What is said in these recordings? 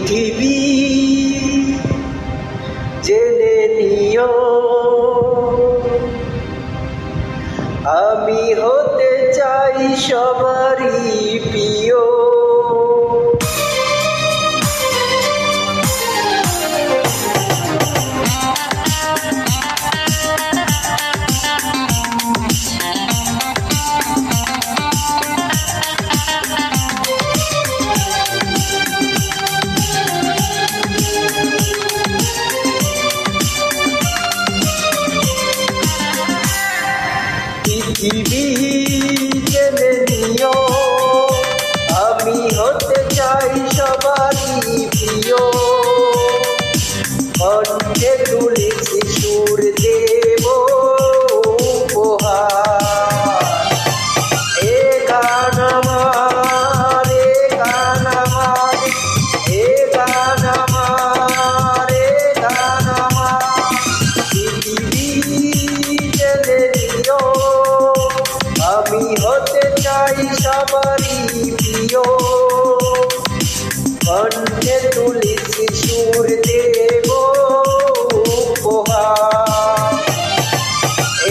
পৃথিবী জেনে নিও আমি হতে চাই সবারই প্রিয়। পৃথিবী জেনে নিও আমি হতে চাই সবারই প্রিয়। কণ্ঠে তুলেছি সুর দেব উপহার। এ গান আমার, এ গান আমার, এ গান আমার, এ গান আমার। পৃথিবী জেনে নিও আমি হতে চাই সবারই প্রিয়। কণ্ঠে তুলেছি সুর দেব উপহার।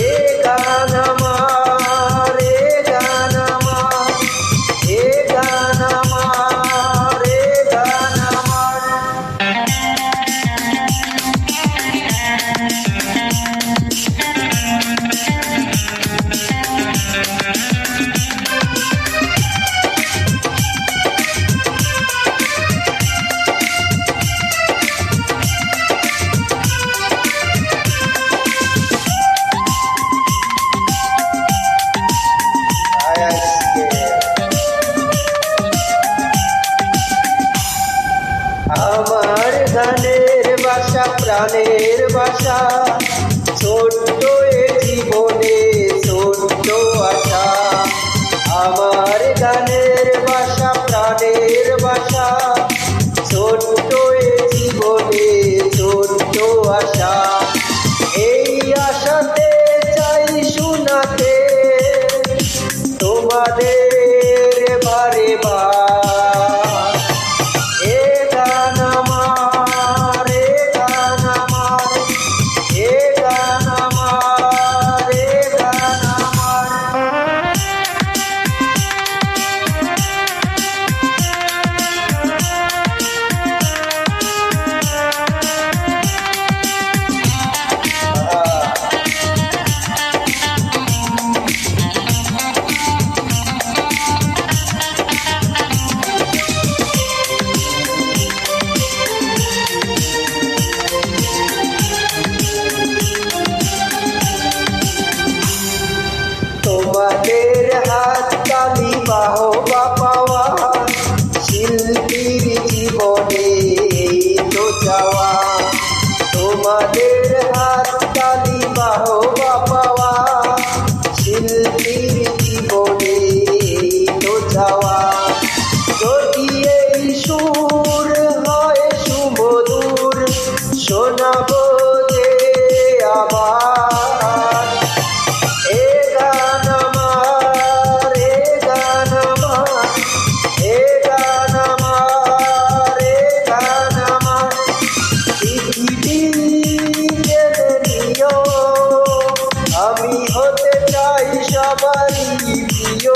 এ গান আমার, এ গান আমার, এ গান আমার, এ গান আমার। আমার গানের বাসা প্রাণের বাসা, ছোট্ট এ জীবনে ছোট্ট আশা। আমার গানের বাসা প্রাণের বাসা, ছোট্ট এ জীবনে ছোট্ট আশা। এই আশাতে চাই শোনাতে তোমাদের বারে বার। এ গান আমার, এ গান আমার, এ গান আমার, এ গান আমার। তোমাদের হাত তালি বাহবা পাওয়া, শিল্পীর জীবনে এই তো চাওয়া। তোমাদের হাত তালি বাহবা পাওয়া, শিল্পীর জীবনে এই তো চাওয়া। যদি এই সুর হয় সুমধুর শোনাবো যে আবার। এ গান আমার, এ গান আমার, এ গান আমার, এ গান আমার। পৃথিবী জেনে নিও আমি হতে চাই সবারই প্রিয়।